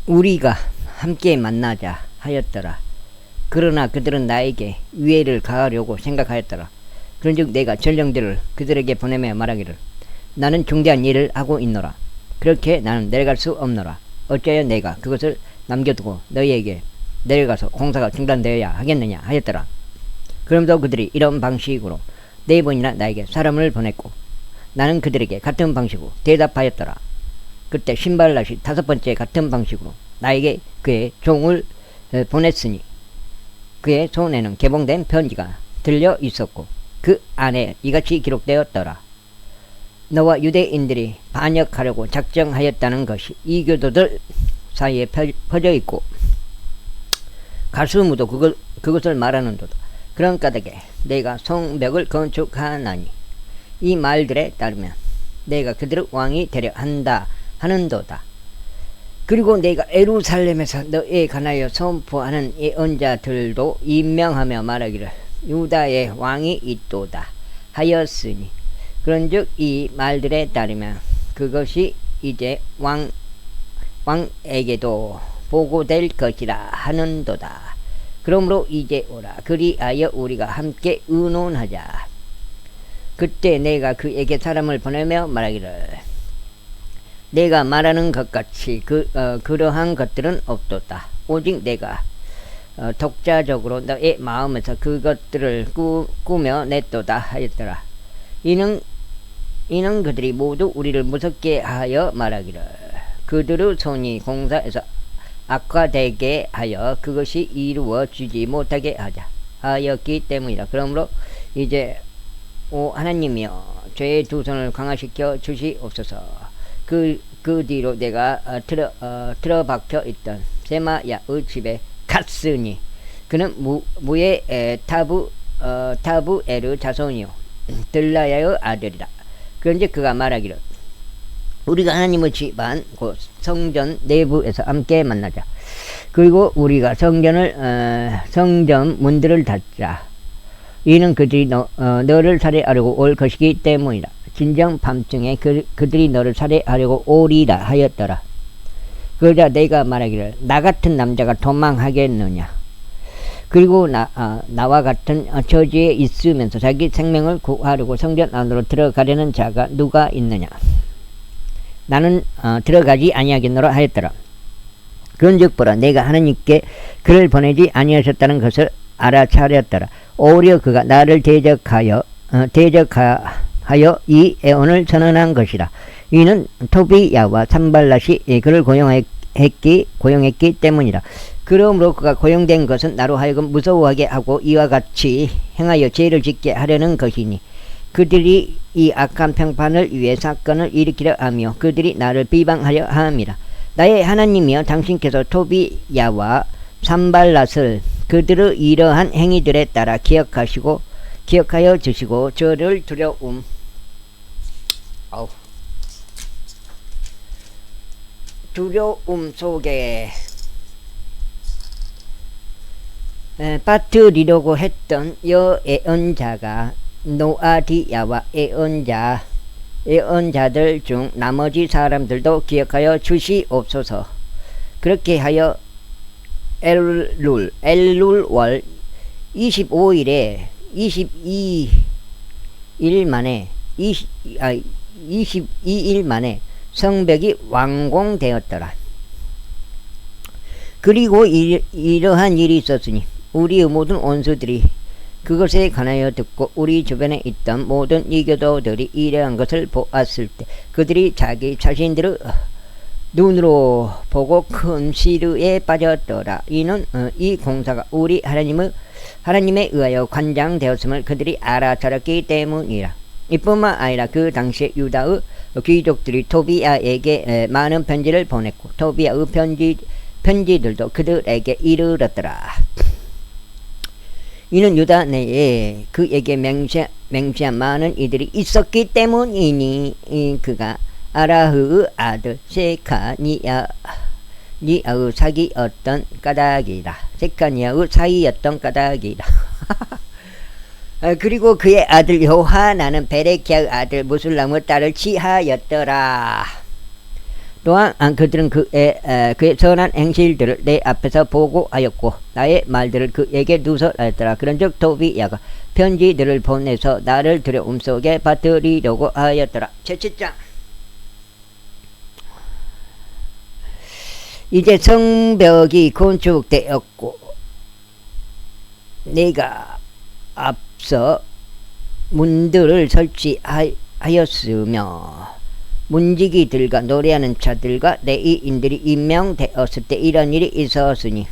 우리가 함께 만나자 하였더라. 그러나 그들은 나에게 위해를 가하려고 생각하였더라. 그런즉 내가 전령들을 그들에게 보내며 말하기를 나는 중대한 일을 하고 있노라. 그렇게 나는 내려갈 수 없노라. 어찌하여 내가 그것을 남겨두고 너희에게 내려가서 공사가 중단되어야 하겠느냐 하였더라. 그러면서 그들이 이런 방식으로 네 번이나 나에게 사람을 보냈고 나는 그들에게 같은 방식으로 대답하였더라. 그때 신발랏이 다섯 번째 같은 방식으로 나에게 그의 종을 보냈으니 그의 손에는 개봉된 편지가 들려 있었고 그 안에 이같이 기록되었더라. 너와 유대인들이 반역하려고 작정하였다는 것이 이교도들 사이에 퍼져 있고 가수무도 그것을 말하는도다. 그런 까닭에 내가 성벽을 건축하나니 이 말들에 따르면 내가 그들을 왕이 되려 한다 하는도다. 그리고 내가 예루살렘에서 너에 관하여 선포하는 예언자들도 임명하며 말하기를 유다의 왕이 있도다 하였으니 그런즉 이 말들에 따르면 그것이 이제 왕에게도 보고될 것이라 하는도다. 그러므로 이제 오라. 그리하여 우리가 함께 의논하자. 그때 내가 그에게 사람을 보내며 말하기를 내가 말하는 것 같이 그러한 것들은 없도다. 오직 내가 독자적으로 너의 마음에서 그것들을 꾸며 냈도다 하였더라. 이는 그들이 모두 우리를 무섭게 하여 말하기를 그들의 손이 공사에서 악화되게 하여 그것이 이루어지지 못하게 하자 하였기 때문이다. 그러므로 이제 오 하나님이여 죄의 두 손을 강화시켜 주시옵소서. 그 뒤로 내가 틀어박혀 있던 세마야의 집에 갔으니 그는 무의 타부에르 자손이요 들라야의 아들이라. 그런데 그가 말하기를 우리가 하나님의 집안 곧 성전 내부에서 함께 만나자. 그리고 우리가 성전 문들을 닫자. 이는 그들이 너를 살해하려고 올 것이기 때문이라. 진정 밤중에 그들이 너를 살해하려고 오리라 하였더라. 그러자 내가 말하기를 나 같은 남자가 도망하겠느냐. 그리고 나와 같은 처지에 있으면서 자기 생명을 구하려고 성전 안으로 들어가려는 자가 누가 있느냐. 나는 들어가지 아니하겠노라 하였더라. 그런즉 보라 내가 하나님께 그를 보내지 아니하셨다는 것을 알아차렸더라. 오히려 그가 나를 대적하여 이 애언을 선언한 것이라. 이는 토비야와 산발랏이 그를 고용했기 때문이라. 그러므로 그가 고용된 것은 나로 하여금 무서워하게 하고 이와 같이 행하여 죄를 짓게 하려는 것이니 그들이 이 악한 평판을 위해 사건을 일으키려 하며 그들이 나를 비방하려 함이라. 나의 하나님이여 당신께서 토비야와 산발랏을 그들의 이러한 행위들에 따라 기억하여 주시고 저를 두려움 속에 빠뜨리려고 했던 예언자가 노아디야와 예언자들 중 나머지 사람들도 기억하여 주시옵소서. 그렇게 하여 엘룰월 25일에 22일 만에 성벽이 완공되었더라. 그리고 이러한 일이 있었으니 우리의 모든 원수들이 그것에 관하여 듣고 우리 주변에 있던 모든 이교도들이 이러한 것을 보았을 때 그들이 자기 자신들의 눈으로 보고 큰 시류에 빠졌더라. 이는 이 공사가 우리 하나님에 의하여 관장되었음을 그들이 알아차렸기 때문이라. 이뿐만 아니라 그 당시에 유다의 귀족들이 토비야에게 많은 편지를 보냈고 토비야의 편지들도 그들에게 이르렀더라. 이는 유다 내에 그에게 맹세한 많은 이들이 있었기 때문이니 그가 아라흐의 아들 세카니아의 사기였던 까닭이라. 세카니아의 사이였던 까닭이라. 그리고 그의 아들 요하나는 베레키아의 아들 무술람의 딸을 취하였더라. 또한 그들은 그의 선한 행실들을 내 앞에서 보고하였고 나의 말들을 그에게 누설하였더라. 그런즉 도비야가 편지들을 보내서 나를 두려움 속에 빠뜨리려고 하였더라. 제7장. 이제 성벽이 건축되었고 내가 앞서 문들을 설치하였으며 문지기들과 노래하는 자들과 레위인들이 임명되었을 때 이런 일이 있었으니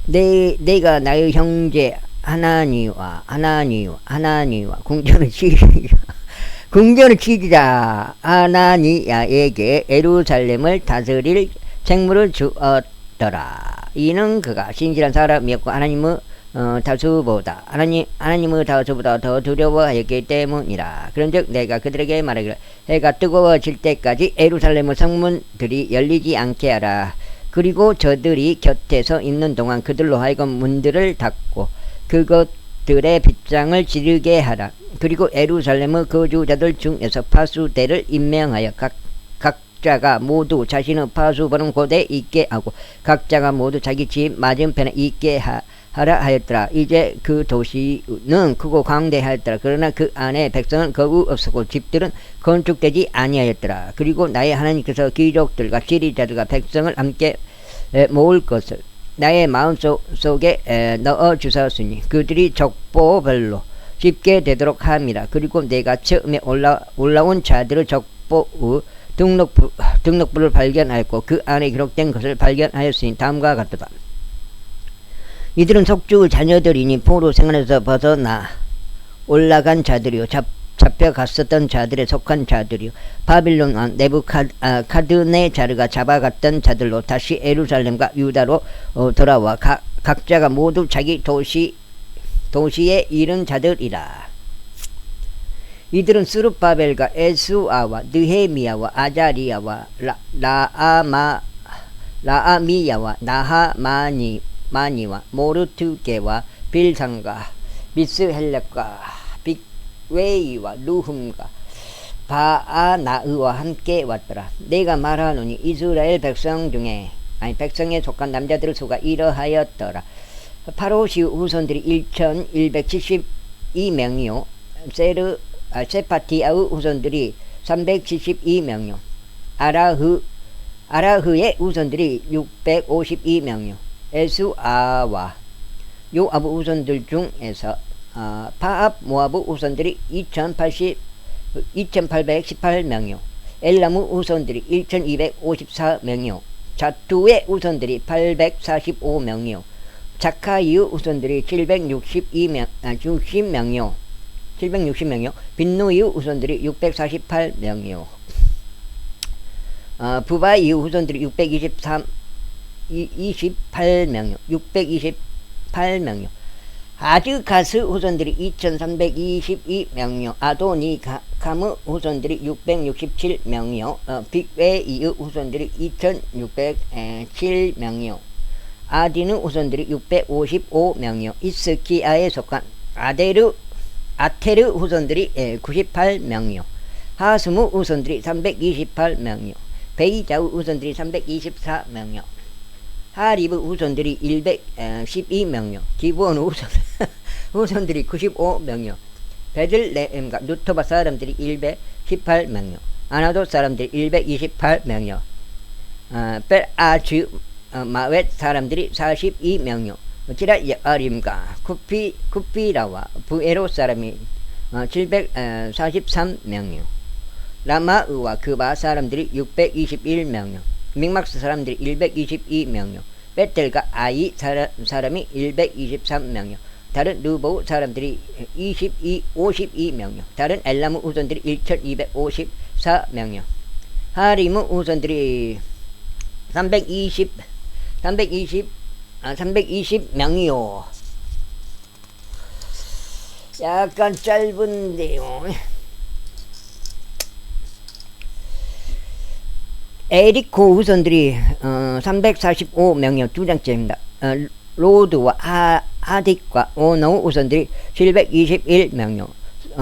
내가 나의 형제 하나니와 궁전을 치자 하나니야에게 예루살렘을 다스릴 책무를 주었더라. 이는 그가 신실한 사람이었고 하나님의 다수보다 더 두려워하였기 때문이라. 그런즉 내가 그들에게 말하기를 해가 뜨거워질 때까지 예루살렘의 성문들이 열리지 않게 하라. 그리고 저들이 곁에서 있는 동안 그들로 하여금 문들을 닫고 그것들의 빗장을 지르게 하라. 그리고 예루살렘의 거주자들 중에서 파수대를 임명하여 각자가 모두 자신의 파수벌은 곳에 있게 하고 각자가 모두 자기 집 맞은편에 있게 하라 하였더라. 이제 그 도시는 크고 광대하였더라. 그러나 그 안에 백성은 거구 없었고 집들은 건축되지 아니하였더라. 그리고 나의 하나님께서 귀족들과 지리자들과 백성을 함께 모을 것을 나의 마음속에 넣어 주셨으니 그들이 족보별로 집게 되도록 함이라. 그리고 내가 처음에 올라온 자들의 족보의 등록부를 발견하였고 그 안에 기록된 것을 발견하였으니 다음과 같도다. 이들은 속주 자녀들이니 포로 생활에서 벗어나 올라간 자들이요 잡혀갔었던 자들에 속한 자들이요 바빌론 왕 네부카드네자르가 잡아갔던 자들로 다시 예루살렘과 유다로 돌아와 각자가 모두 자기 도시에 이른 자들이라. 이들은 스룹바벨과 에스아와 느헤미야와 아자리야와 라아미야와 나하마니와 모르투게와 빌상과 미스헬렉과 빅웨이와 루흠과 바아나의와 함께 왔더라. 내가 말하노니 이스라엘 백성에 속한 남자들의 수가 이러하였더라. 파로시 후손들이 1172명이요 세파티아의 후손들이 372명이요 아라흐의 후손들이 652명이요 에스아와 요아브 후손들 중에서 파압 모아브 후손들이 2818명이요 엘라무 후손들이 1254명이요 자투의 후손들이 845명이요 자카이의 후손들이 760명이요 빈누이의 후손들이 648명이요 부바이의 후손들이 628명이요 아드가스 후손들이 2322명이요 아도니감의 후손들이 667명이요 빅웨이의 후손들이 2607명이요 아디는 후손들이 655명이요 이스키아에 속한 아테르 후손들이 98명이요 하스무 후손들이 328명이요 베이자우 후손들이 324명이요 하리브 후손들이 112명이요 기브온 후손들이 95명이요 베들레헴과 누토바 사람들이 118명이요 아나도 사람들이 128명이요 벨아즈 마웻 사람들이 42명이요 기랏여아림과 쿠피라와 부에로 사람이 743명이요 라마의와 그바 사람들이 621명이요 믹막스 사람들이 122명이요 베텔과 아이 사람이 123명이요 다른 르보 사람들이 52명이요 다른 엘라무 후손들이 1254명이요 하리무 후손들이 320명이요 약간 짧은데요. 에리코 후손들이 345명이요 두 장째입니다. 로드와 하딕과 오노 후손들이 721명이요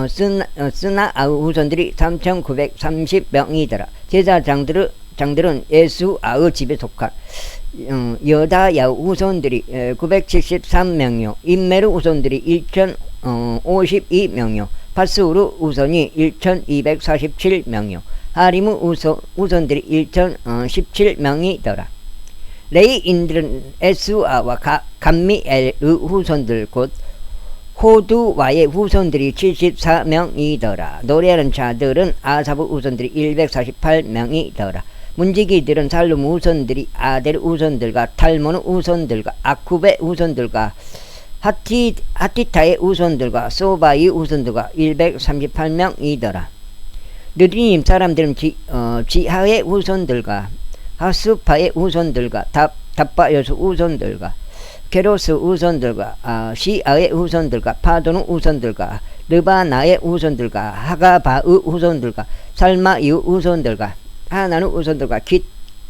스나아의 후손들이 3,930명이더라. 제사장들은 예수아의 집에 속한 여다야의 후손들이 973명이요. 임메르 후손들이 1,052명이요. 파스우르 후손이 1,247명이요. 하리무 후손들이 1,017명이더라. 레이인들은 에스아와 감미엘의 후손들 곧 호두와의 후손들이 74명이더라. 노래하는 자들은 아사브 후손들이 148명이더라. 문지기들은 살룸 후손들이 아델 후손들과 탈모는 후손들과 아쿠베 후손들과 하티타의 후손들과 소바이 후손들과 138명이더라. 느디님 사람들은 지하의 후손들과 하스파의 후손들과 답바여수 후손들과 게로스 후손들과 시아의 후손들과 파도는 후손들과 르바나의 후손들과 하가바의 후손들과 살마의 후손들과 하나는 후손들과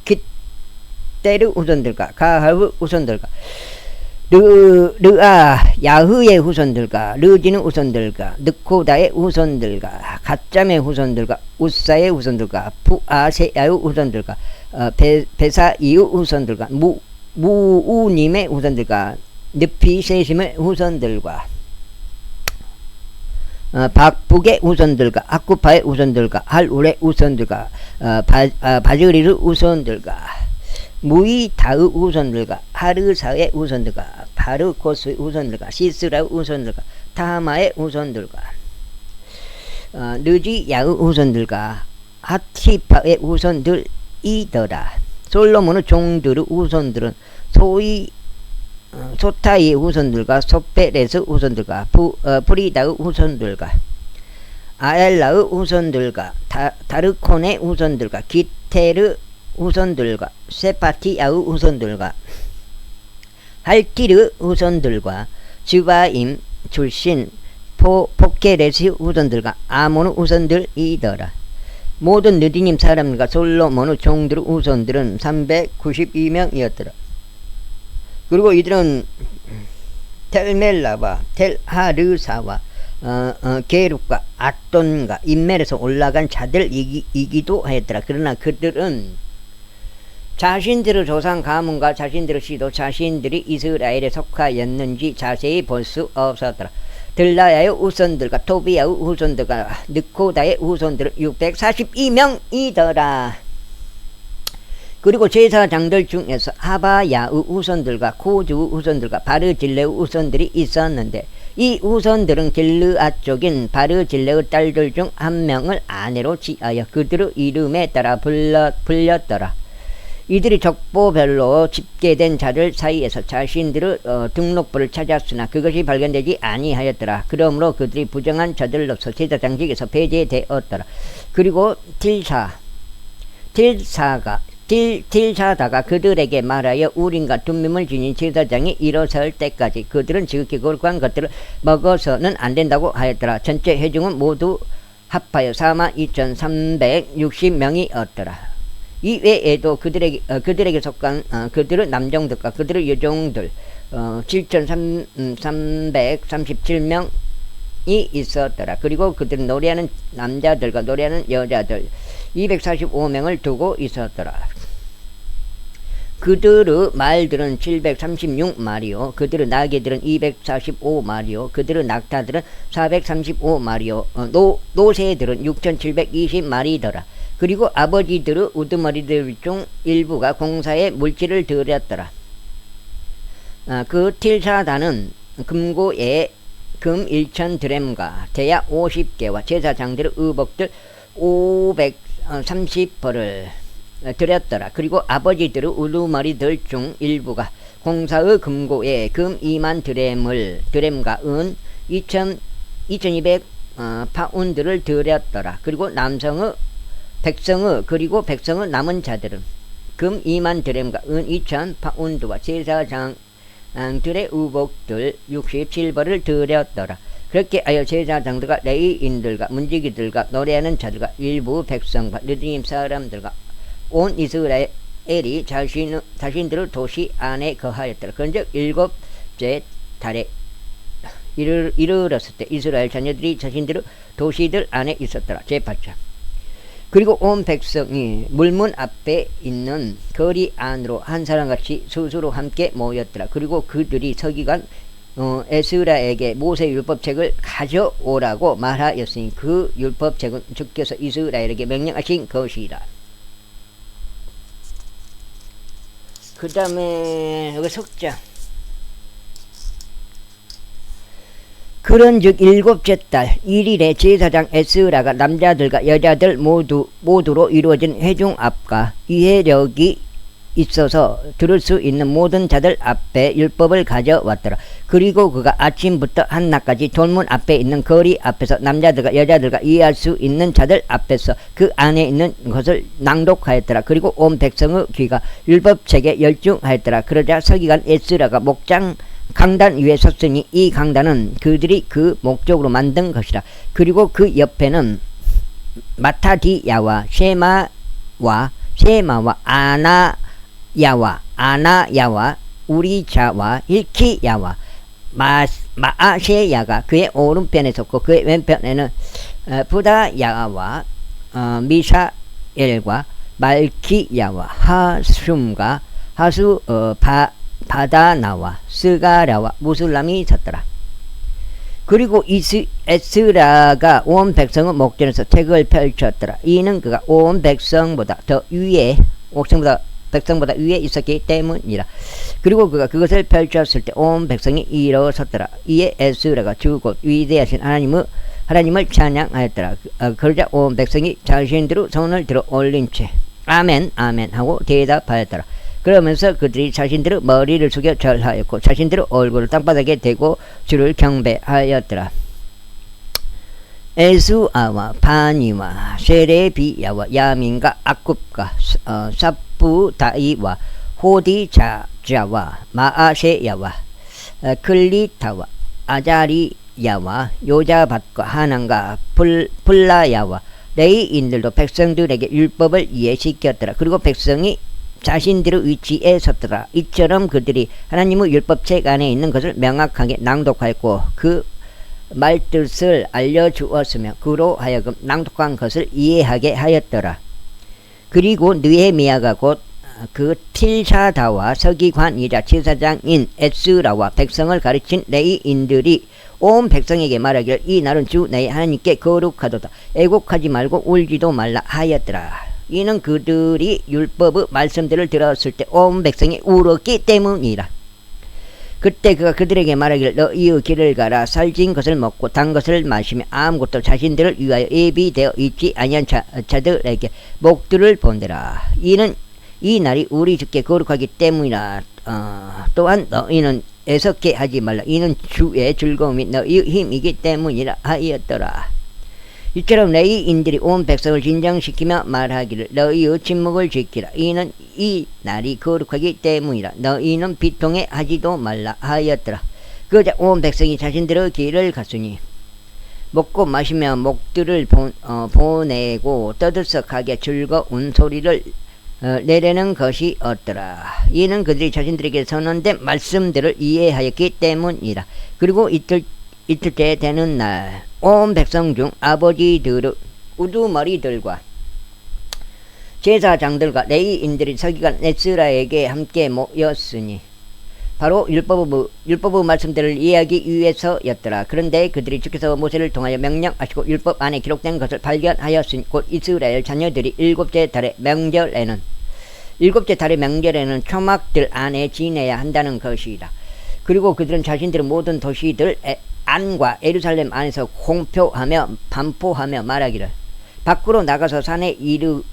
깃테르 후손들과 가하의 후손들과 르아 야흐의 후손들과 르지는 후손들과 느코다의 후손들과 갓잠의 후손들과 우사의 후손들과 푸아세야의 후손들과 베사이의 후손들과 무우님의 후손들과 느피세심의 후손들과 박북의 후손들과 아쿠파의 후손들과 할울의 후손들과 바즈리르 후손들과 무이다의 후손들과 하르사의 후손들과 바르코스의 후손들과 시스라의 후손들과 타마의 후손들과 느지야의 후손들과 하티파의 후손들이더라. 솔로몬의 종들의 후손들은 소타이의 후손들과 소페레스 후손들과 프리다의 후손들과 아엘라의 후손들과 다르콘의 후손들과 기테르 후손들과 세파티아의 후손들과 할티르 후손들과 즈바임 출신 포케레스 후손들과 아몬의 후손들이더라. 모든 느디님 사람과 솔로몬의 종들의 후손들은 392명이었더라. 그리고 이들은 텔멜라와 텔하르사와 게룩과 아돈과 인멜에서 올라간 자들이기도 하였더라. 그러나 그들은 자신들의 조상 가문과 자신들의 시도 자신들이 이스라엘에 속하였는지 자세히 볼 수 없었더라. 들라야의 후손들과 토비야의 후손들과 느코다의 후손들은 642명이더라. 그리고 제사장들 중에서 하바야의 후손들과 코주의 후손들과 바르질레의 후손들이 있었는데 이 후손들은 길르앗 쪽인 바르질레의 딸들 중 한 명을 아내로 취하여 그들의 이름에 따라 불렸더라. 이들이 족보별로 집계된 자들 사이에서 자신들의 등록부를 찾았으나 그것이 발견되지 아니하였더라. 그러므로 그들이 부정한 자들로서 제사장직에서 배제되었더라. 그리고 딜사다가 그들에게 말하여 우림과 둠밈을 지닌 제사장이 일어설 때까지 그들은 지극히 거룩한 것들을 먹어서는 안 된다고 하였더라. 전체 회중은 모두 합하여 42,360명이었더라. 이 외에도 그들에게 속한 그들의 남종들과 그들의 여종들 7,337명이 있었더라. 그리고 그들은 노래하는 남자들과 노래하는 여자들 245명을 두고 있었더라. 그들의 말들은 736마리요 그들의 나귀들은 245마리요 그들의 낙타들은 435마리요 노새들은 6,720마리더라. 그리고 아버지들의 우두머리들 중 일부가 공사에 물질을 들였더라. 그 틸사다는 금고에 금 1,000드램과 대야 50개와 제사장들의 의복들 530벌을 드렸더라. 그리고 아버지들의 우두머리들 중 일부가 공사의 금고에 금 2만 드램과 은 2,200 파운드를 드렸더라. 그리고 백성의 남은 자들은 금 2만 드램과 은 2,000 파운드와 제사장들의 의복들 67벌을 드렸더라. 그렇게 하여 제사장들과 레위인들과 문지기들과 노래하는 자들과 일부 백성과 느디님 사람들과 온 이스라엘이 자신들의 도시 안에 거하였더라. 그런즉 일곱째 달에 이르렀을 때 이스라엘 자녀들이 자신들의 도시들 안에 있었더라. 제8장. 그리고 온 백성이 물문 앞에 있는 거리 안으로 한 사람같이 스스로 함께 모였더라. 그리고 그들이 서기관 에스라에게 모세 율법책을 가져오라고 말하였으니 그 율법책은 주께서 이스라엘에게 명령하신 것이라. 그 다음에 여기 석장. 그런즉 일곱째 달 1일에 제사장 에스라가 남자들과 여자들 모두로 이루어진 회중 앞과 이해력이 있어서 들을 수 있는 모든 자들 앞에 율법을 가져왔더라. 그리고 그가 아침부터 한낮까지 돌문 앞에 있는 거리 앞에서 남자들과 여자들과 이해할 수 있는 자들 앞에서 그 안에 있는 것을 낭독하였더라. 그리고 온 백성의 귀가 율법책에 열중하였더라. 그러자 서기관 에스라가 목장 강단 위에 섰으니 이 강단은 그들이 그 목적으로 만든 것이라. 그리고 그 옆에는 마타디야와 쉐마와 아나야와 우리자와 일키야와 마아셰야가 그의 오른편에 섰고 그의 왼편에는 부다야와 미사엘과 말키야와 하숨과 바다나와 스가랴와 무술람이 섰더라. 그리고 에스라가 온 백성의 목전에서 책을 펼쳤더라. 이는 그가 온 백성보다 위에 있었기 때문이라. 그리고 그가 그것을 펼쳤을 때 온 백성이 일어섰더라. 이에 에스라가 주 곧 위대하신 하나님을 찬양하였더라. 그러자 온 백성이 자신들의 손을 들어 올린 채 아멘 아멘 하고 대답하였더라. 그러면서 그들이 자신들의 머리를 숙여 절하였고 자신들의 얼굴을 땅바닥에 대고 주를 경배하였더라. 에수아와 바니와 세레비야와 야민과 아굽과 사부다이와 호디자자와 마아셰야와 클리타와 아자리야와 요자밭과 하난과 플라야와 레이인들도 백성들에게 율법을 이해시켰더라. 그리고 백성이 자신들의 위치에 섰더라. 이처럼 그들이 하나님의 율법책 안에 있는 것을 명확하게 낭독하였고 그 말뜻을 알려주었으며 그로 하여금 낭독한 것을 이해하게 하였더라. 그리고 느헤미야가 곧 그 틸사다와 서기관이자 제사장인 에스라와 백성을 가르친 레위인들이 온 백성에게 말하기를 이 날은 주 너희 하나님께 거룩하도다. 애곡하지 말고 울지도 말라 하였더라. 이는 그들이 율법의 말씀들을 들었을 때 온 백성이 울었기 때문이라. 그때 그가 그들에게 말하기를 너희의 길을 가라. 살진 것을 먹고 단 것을 마시며 아무것도 자신들을 위하여 예비되어 있지 아니한 자들에게 목들을 본대라. 이는 이 날이 우리 주께 거룩하기 때문이라. 또한 너희는 애석해 하지 말라. 이는 주의 즐거움이 너희의 힘이기 때문이라 하였더라. 이처럼 레위인들이 온 백성을 진정시키며 말하기를 너희의 침묵을 지키라. 이는 이 날이 거룩하기 때문이라. 너희는 비통해 하지도 말라 하였더라. 그러자 온 백성이 자신들의 길을 갔으니 먹고 마시며 목들을 보내고 떠들썩하게 즐거운 소리를 내려는 것이 없더라. 이는 그들이 자신들에게 선언된 말씀들을 이해하였기 때문이라. 그리고 이틀째 되는 날 온 백성 중 아버지들의 우두머리들과 제사장들과 레위인들이 서기관 에스라에게 함께 모였으니 바로 율법의 말씀들을 이해하기 위해서였더라. 그런데 그들이 주께서 모세를 통하여 명령하시고 율법 안에 기록된 것을 발견하였으니 곧 이스라엘 자녀들이 일곱째 달의 명절에는 초막들 안에 지내야 한다는 것이다. 그리고 그들은 자신들의 모든 도시들 안과 예루살렘 안에서 공표하며 반포하며 말하기를 밖으로 나가서 산에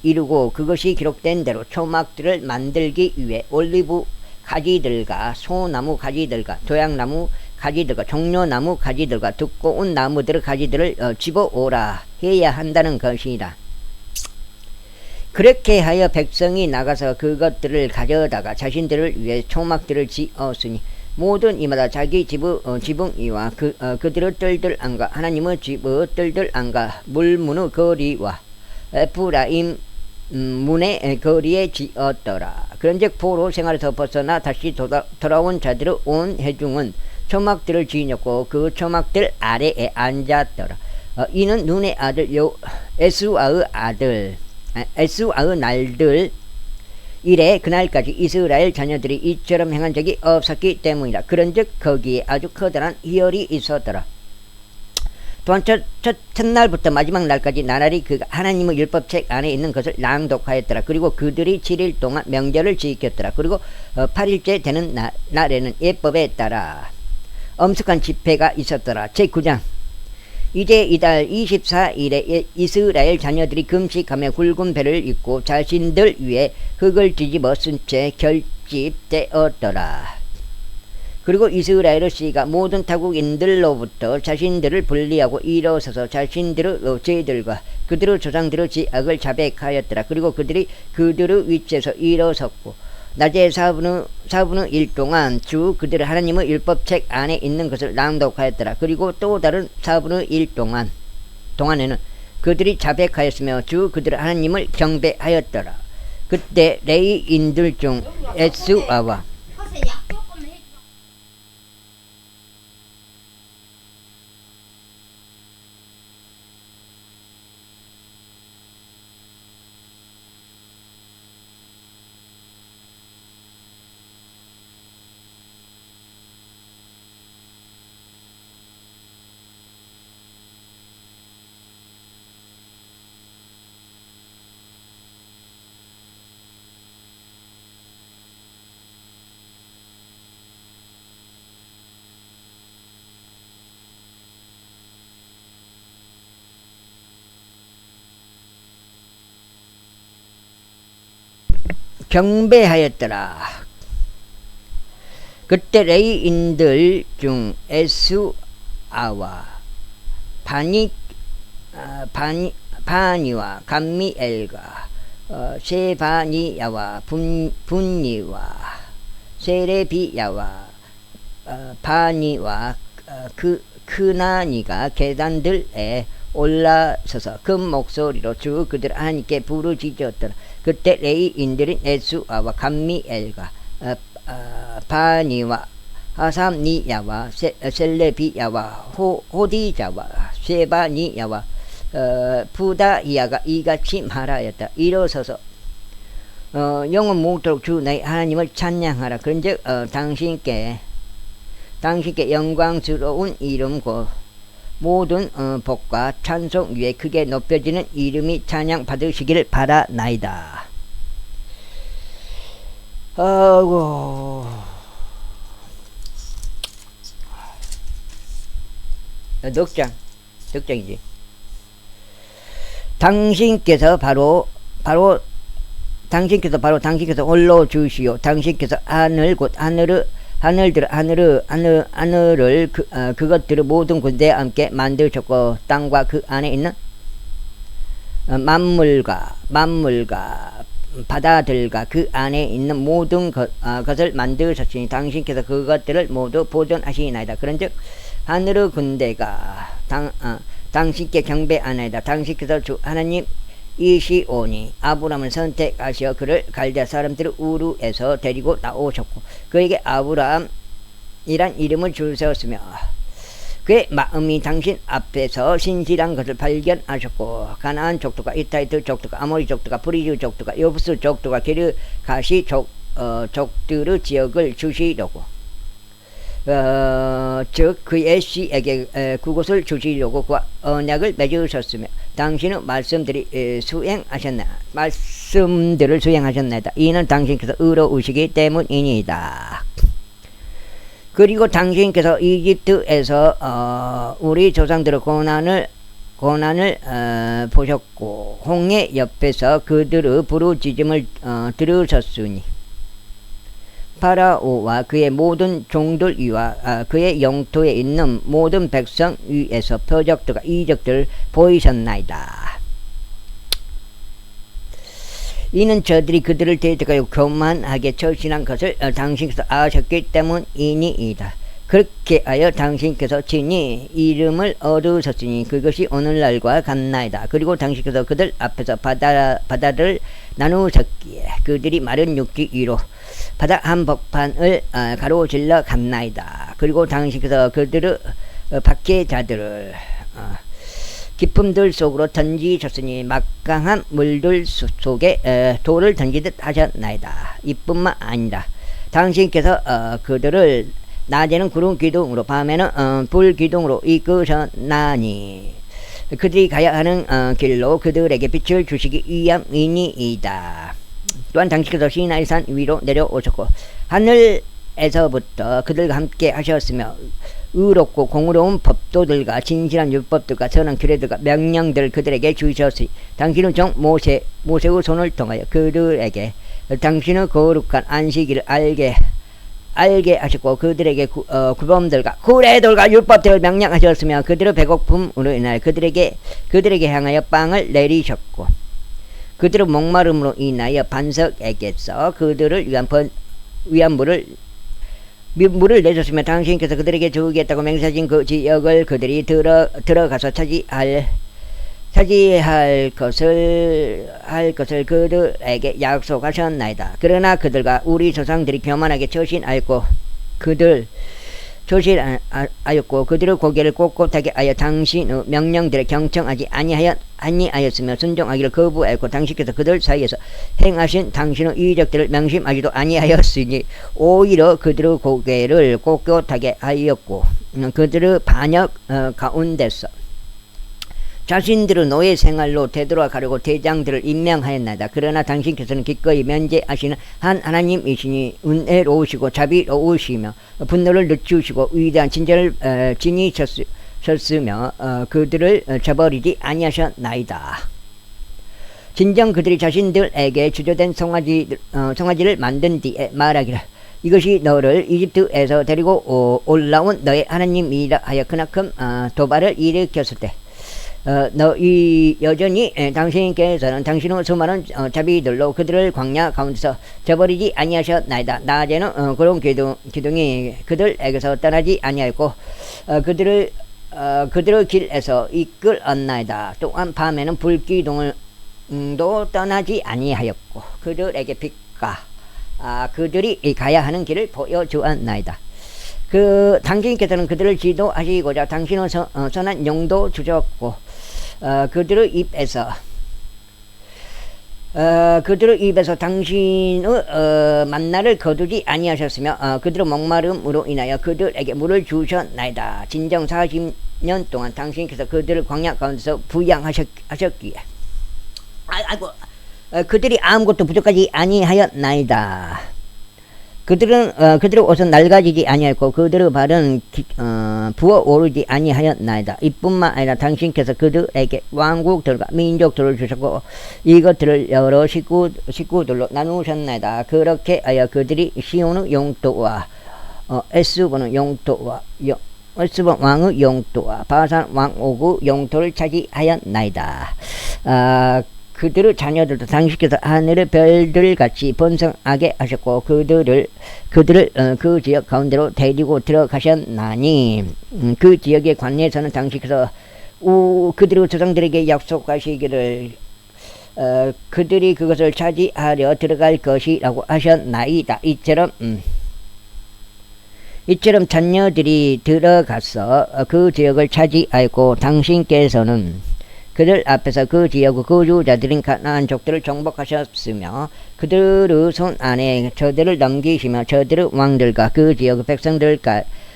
이르고 그것이 기록된 대로 초막들을 만들기 위해 올리브 가지들과 소나무 가지들과 조약나무 가지들과 종려나무 가지들과 두꺼운 나무들의 가지들을 집어오라 해야 한다는 것이다. 그렇게 하여 백성이 나가서 그것들을 가져다가 자신들을 위해 초막들을 지었으니 모든 이마다 자기 지붕이와 그들의 뜰들 안과 하나님의 집의 뜰들 안과 물문의 거리와 에프라임 문의 거리에 지었더라. 그런즉 포로 생활에서 벗어나 다시 돌아온 자들의 온 회중은 초막들을 지녔고 그 초막들 아래에 앉았더라. 이는 눈의 아들 에스와의 날들 이래 그날까지 이스라엘 자녀들이 이처럼 행한 적이 없었기 때문이다. 그런즉 거기에 아주 커다란 희열이 있었더라. 또한 첫날부터 마지막 날까지 나날이 그가 하나님의 율법책 안에 있는 것을 낭독하였더라. 그리고 그들이 7일 동안 명절을 지켰더라. 그리고 8일째 되는 날에는 예법에 따라 엄숙한 집회가 있었더라. 제9장 이제 이달 24일에 이스라엘 자녀들이 금식하며 굵은 배를 입고 자신들 위에 흙을 뒤집어 쓴 채 결집되었더라. 그리고 이스라엘 씨가 모든 타국인들로부터 자신들을 분리하고 일어서서 자신들의 죄들과 그들의 조상들의 죄악을 자백하였더라. 그리고 그들이 그들의 위치에서 일어섰고 낮에 4분의 1 동안 주 그들의 하나님의 율법책 안에 있는 것을 낭독하였더라. 그리고 또 다른 4분의 1 동안에는 그들이 자백하였으며 주 그들의 하나님을 경배하였더라. 그때 레위인들 중 에스아와 경배하였더라. 그때 레위인들 중 에스아와 바니와 감미엘과 세바니야와 분니와 세레비야와 바니와 크나니가 계단들에 올라서서 큰 목소리로 주 그들 하나님께 부르짖었더라. 그때 레위인들인 에스아와 감미엘과 바니와 하삼니야와 셀레비야와 호디자와 세바니야와 부다이야가 이같이 말하였다. 일어서서 영원 무토록 주 너희 하나님을 찬양하라. 그런즉 당신께 영광스러운 이름과 모든 복과 찬송 위에 크게 높여지는 이름이 찬양 받으시기를 바라나이다. 아이고, 넉장이지. 당신께서 바로 당신께서 올려 주시오. 당신께서 하늘을 그것들을 모든 군대와 함께 만드셨고 땅과 그 안에 있는 만물과 바다들과 그 안에 있는 모든 것을 만드셨으니 당신께서 그것들을 모두 보존하시나이다. 그런즉 하늘의 군대가 당신께 경배하나이다. 당신께서 주 하나님 이시오니 아브람을 선택하시어 그를 갈대아 사람들을 우르에서 데리고 나오셨고 그에게 아브람이란 이름을 주셨으며 그의 마음이 당신 앞에서 신실한 것을 발견하셨고 가나안 족도가 이타이트 족도가 아모리 족도가 브리즈 족도가 여부스 족도가 게르가시 족들의 지역을 주시려고 즉 그의 씨에게 그곳을 주시려고 그와 언약을 맺으셨으며 당신의 말씀들을 수행하셨나이다. 이는 당신께서 의로우시기 때문이니이다. 그리고 당신께서 이집트에서 우리 조상들의 고난을 보셨고 홍해 옆에서 그들의 부르짖음을 들으셨으니 파라오와 그의 모든 종들 위와 그의 영토에 있는 모든 백성 위에서 표적들과 이적들을 보이셨나이다. 이는 저들이 그들을 대적하여 교만하게 처신한 것을 당신께서 아셨기 때문이니이다. 그렇게 하여 당신께서 친히 이름을 얻으셨으니 그것이 오늘날과 같나이다. 그리고 당신께서 그들 앞에서 바다를 나누셨기에 그들이 마른 육지 위로 바다 한복판을 가로질러 갔나이다. 그리고 당신께서 그들의 박해자들을 깊음들 속으로 던지셨으니 막강한 물들 속에 돌을 던지듯 하셨나이다. 이뿐만 아니라 당신께서 그들을 낮에는 구름 기둥으로 밤에는 불 기둥으로 이끄셨나니 그들이 가야 하는 길로 그들에게 빛을 주시기 위함이니이다. 또한 당신께서 시나이산 위로 내려오셨고 하늘에서부터 그들과 함께 하셨으며 의롭고 공의로운 법도들과 진실한 율법들과 선한 규례들과 명령들을 그들에게 주셨으니 당신의 종 모세의 손을 통하여 그들에게 당신의 거룩한 안식일을 알게 하셨고 그들에게 구범들과 규례들과 율법들을 명령하셨으며 그들의 배고픔으로 인하여 그들에게 향하여 빵을 내리셨고 그들의 목마름으로 인하여 반석에게서 그들을 위한 물을 내줬으며 당신께서 그들에게 주겠다고 맹세하신 그 지역을 그들이 들어가서 차지할 것을 그들에게 약속하셨나이다. 그러나 그들과 우리 조상들이 교만하게 처신하였고 그들의 고개를 꼿꼿하게 하여 당신의 명령들에 경청하지 아니하였으며 순종하기를 거부하였고 당신께서 그들 사이에서 행하신 당신의 이적들을 명심하지도 아니하였으니 오히려 그들의 고개를 꼿꼿하게 하였고 그들의 반역 가운데서 자신들의 노예 생활로 되돌아가려고 대장들을 임명하였나이다. 그러나 당신께서는 기꺼이 면제하시는 한 하나님이시니 은혜로우시고 자비로우시며 분노를 늦추시고 위대한 진정을 지니셨으며 그들을 저버리지 아니하셨나이다. 진정 그들이 자신들에게 주저된 송아지를 만든 뒤에 말하기를 이것이 너를 이집트에서 데리고 올라온 너의 하나님이라 하여 크나큰 도발을 일으켰을 때 너희 여전히 당신께서는 당신의 수많은 자비들로 그들을 광야 가운데서 저버리지 아니하셨나이다. 낮에는 그런 기둥이 그들에게서 떠나지 아니하였고 그들의 길에서 이끌었나이다. 또한 밤에는 불기둥도 떠나지 아니하였고 그들에게 빛과 그들이 가야 하는 길을 보여주었나이다. 당신께서는 그들을 지도하시고자 당신의 선한 영도 주셨고 그들의 입에서 당신의 만나를 거두지 아니하셨으며 그들의 목마름으로 인하여 그들에게 물을 주셨나이다. 진정 40년 동안 당신께서 그들을 광야 가운데서 부양하셨기에 그들이 아무것도 부족하지 아니하였나이다. 그들의 옷은 낡아지지 아니하였고 그들의 발은 부어오르지 아니하였나이다. 이뿐만 아니라 당신께서 그들에게 왕국들과 민족들을 주셨고 이것들을 여러 식구들로 나누셨나이다. 그렇게 하여 그들이 시온의 영토와 에스본 왕의 영토와 바산 왕옥의 영토를 차지하였나이다. 그들의 자녀들도 당신께서 하늘의 별들같이 번성하게 하셨고 그들을 그 지역 가운데로 데리고 들어가셨나니 그 지역의 관내에서는 당신께서 그들의 조상들에게 약속하시기를 그들이 그것을 차지하려 들어갈 것이라고 하셨나이다. 이처럼 자녀들이 들어가서 그 지역을 차지하였고 당신께서는 그들 앞에서 그 지역의 거주자들인 가나안 족들을 정복하셨으며 그들의 손 안에 저들을 넘기시며 저들의 왕들과 그 지역의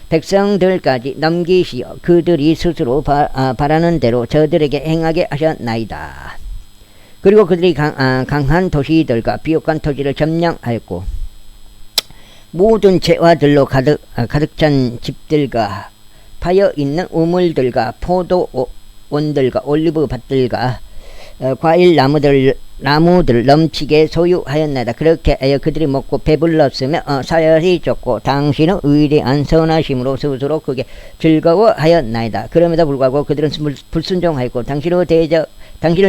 백성들까지 넘기시어 그들이 스스로 바라는 대로 저들에게 행하게 하셨나이다. 그리고 그들이 강한 도시들과 비옥한 토지를 점령하였고 모든 재화들로 가득 찬 집들과 파여있는 우물들과 포도원들과 올리브 밭들과 과일 나무들 넘치게 소유하였나이다. 그렇게 하여 그들이 먹고 배불렀으며 사열이 좁고 당신의 위대한 선하심으로 스스로 크게 즐거워하였나이다. 그럼에도 불구하고 그들은 불순종하였고 당신을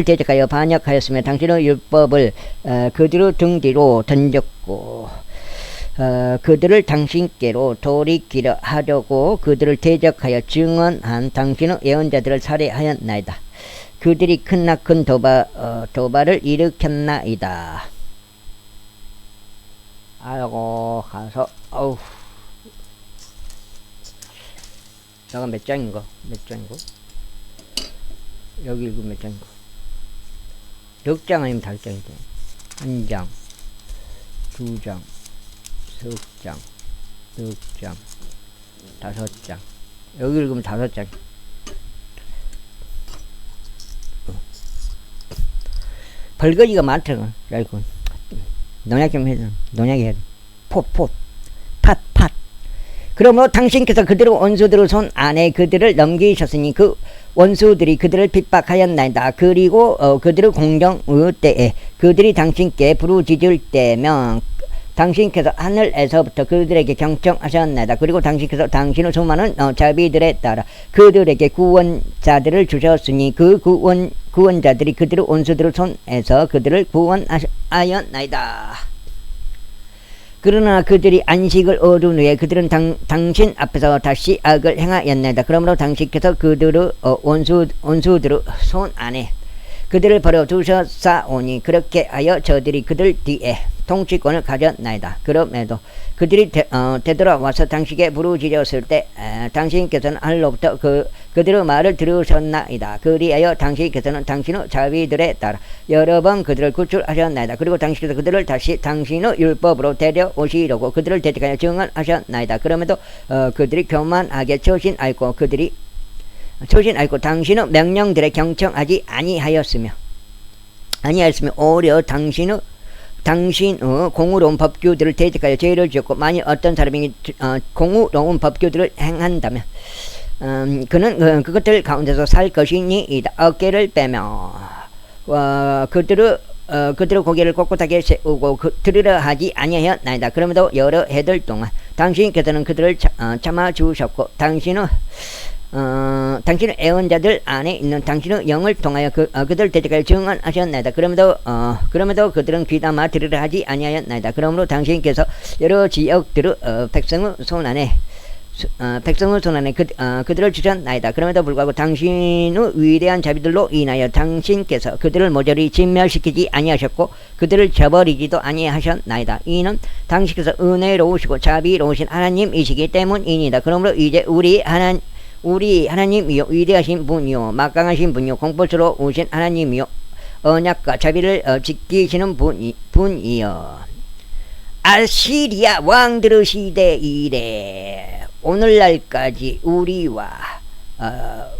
대적하여 반역하였으며 당신의 율법을 그들의 등 뒤로 던졌고 그들을 당신께로 돌이키려 하려고 그들을 대적하여 증언한 당신의 예언자들을 살해하였나이다. 그들이 크나큰 도발을 일으켰나이다. 아이고 가서 어우 내가 몇 장인가? 여기 읽으면 몇 장인가? 6장 아니면 5장인데 1장 2장 3장 4장 5장 여기 읽으면 5장. 벌거지가 많더라고. 농약 좀 해줘. 농약이 해줘. 팥. 그러므로 당신께서 그들의 원수들의 손 안에 그들을 넘기셨으니 그 원수들이 그들을 핍박하였나이다. 그리고 그들의 공경의 때에 그들이 당신께 부르짖을 때면 당신께서 하늘에서부터 그들에게 경청하셨나이다. 그리고 당신께서 당신의 수많은 자비들에 따라 그들에게 구원자들을 주셨으니 그 구원자들이 그들의 원수들의 손에서 그들을 구원하였나이다. 그러나 그들이 안식을 얻은 후에 그들은 당신 앞에서 다시 악을 행하였나이다. 그러므로 당신께서 그들의 원수들의 손 안에 그들을 버려두셨사오니 그렇게 하여 저들이 그들 뒤에 통치권을 가졌나이다. 그럼에도 그들이 되돌아와서 당신께 부르짖었을 때 당신께서는 하늘로부터 그들의 말을 들으셨나이다. 그리하여 당신께서는 당신의 자비들에 따라 여러 번 그들을 구출하셨나이다. 그리고 당신께서 그들을 다시 당신의 율법으로 데려오시려고 그들을 대적하여 증언하셨나이다. 그럼에도 그들이 교만하게 처신하였고 당신의 명령들에 경청하지 아니하였으며 오히려 당신의 공의로운 법규들을 대적하여 죄를 지었고 만일 어떤 사람이 공의로운 법규들을 행한다면 그는 그것들 가운데서 살 것이니이다. 어깨를 빼며 그들의 고개를 꼿꼿하게 세우고 들으려 하지 아니하였나이다. 그럼에도 여러 해들 동안 당신께서는 그들을 참아주셨고 당신의 애원자들 안에 있는 당신의 영을 통하여 그들 대적하여 증언하셨나이다. 그럼에도 그들은 귀담아 들으려 하지 아니하였나이다. 그러므로 당신께서 여러 지역들의 백성의 손 안에 그들을 주셨나이다. 그럼에도 불구하고 당신의 위대한 자비들로 인하여 당신께서 그들을 모조리 진멸시키지 아니하셨고 그들을 저버리지도 아니하셨나이다. 이는 당신께서 은혜로우시고 자비로우신 하나님이시기 때문이니다. 그러므로 이제 우리 하나님이요 위대하신 분이요 막강하신 분이요 공포스러우신 하나님이요 언약과 자비를 지키시는 분이요 아시리아 왕들의 시대 이래 오늘날까지 우리와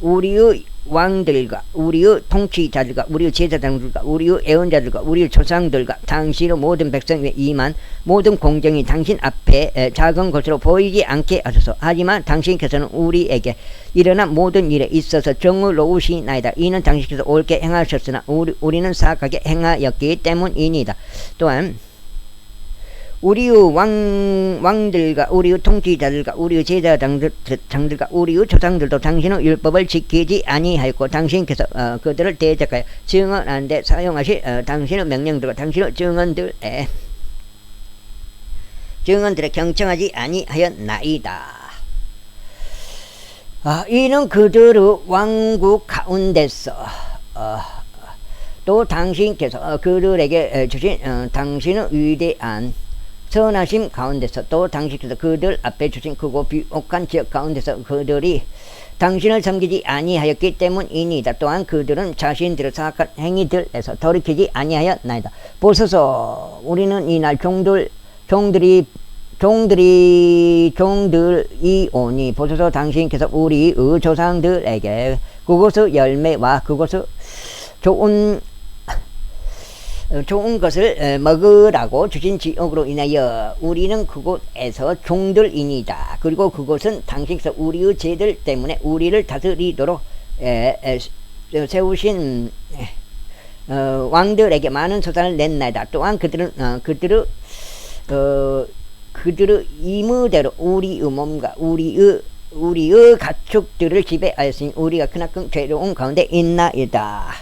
우리의 왕들과 우리의 통치자들과 우리의 제사장들과 우리의 애원자들과 우리의 조상들과 당신의 모든 백성 위에 임한 모든 공정이 당신 앞에 작은 것으로 보이지 않게 하소서. 하지만 당신께서는 우리에게 일어난 모든 일에 있어서 정의로우시나이다. 이는 당신께서 옳게 행하셨으나 우리는 사악하게 행하였기 때문이니다. 또한 우리의 왕들과 우리의 통치자들과 우리의 제사장들과 우리의 조상들도 당신의 율법을 지키지 아니하였고 당신께서 그들을 대적하여 증언하는 데 사용하실 당신의 명령들과 당신의 증언들에 경청하지 아니하였나이다. 이는 그들의 왕국 가운데서 또 당신께서 그들에게 주신 당신의 위대한 선하심 가운데서 또 당신께서 그들 앞에 주신 크고 비옥한 지역 가운데서 그들이 당신을 섬기지 아니하였기 때문이니다. 또한 그들은 자신들의 사악한 행위들에서 돌이키지 아니하였나이다. 보소서 우리는 이날 종들이 오니 보소서 당신께서 우리의 조상들에게 그곳의 열매와 그곳의 좋은 것을 먹으라고 주신 지옥으로 인하여 우리는 그곳에서 종들이니다. 그리고 그곳은 당신께서 우리의 죄들 때문에 우리를 다스리도록 세우신 왕들에게 많은 소산을 냈나이다. 또한 그들의 임의대로 우리의 몸과 우리의 가축들을 지배하였으니 우리가 크나큰 괴로운 가운데 있나이다.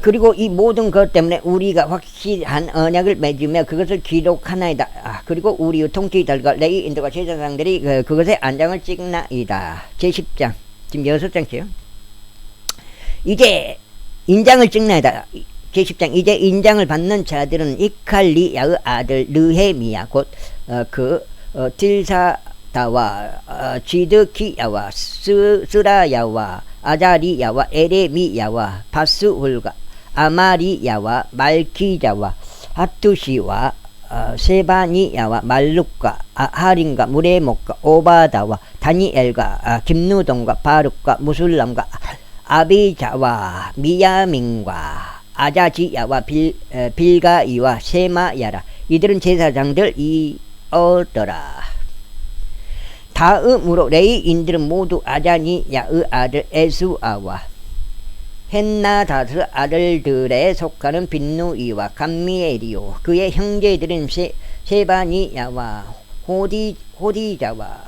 그리고 이 모든 것 때문에 우리가 확실한 언약을 맺으며 그것을 기록하나이다. 그리고 우리의 통치들과 레위인들과 제사장들이 그것에 안장을 찍나이다. 제10장 지금 6장째요. 이제 인장을 찍나이다. 제10장 이제 인장을 받는 자들은 이칼리야의 아들 느헤미야 곧 딜사다와 지드키야와 스라야와 아자리야와 에레미야와 바스훌과 아마리야와 말기자와 하투시와 세바니야와 말룩과 하린과 무레목과 오바다와 다니엘과 김누동과 바룩과 무술람과 아비자와 미야민과 아자지야와 빌가이와 세마야라. 이들은 제사장들이었더라. 다음으로 레위인들은 모두 아자니야의 아들 에수아와 헨나다스 아들들에 속하는 빈누이와 감미엘이요 그의 형제들은 세바니야와 호디자와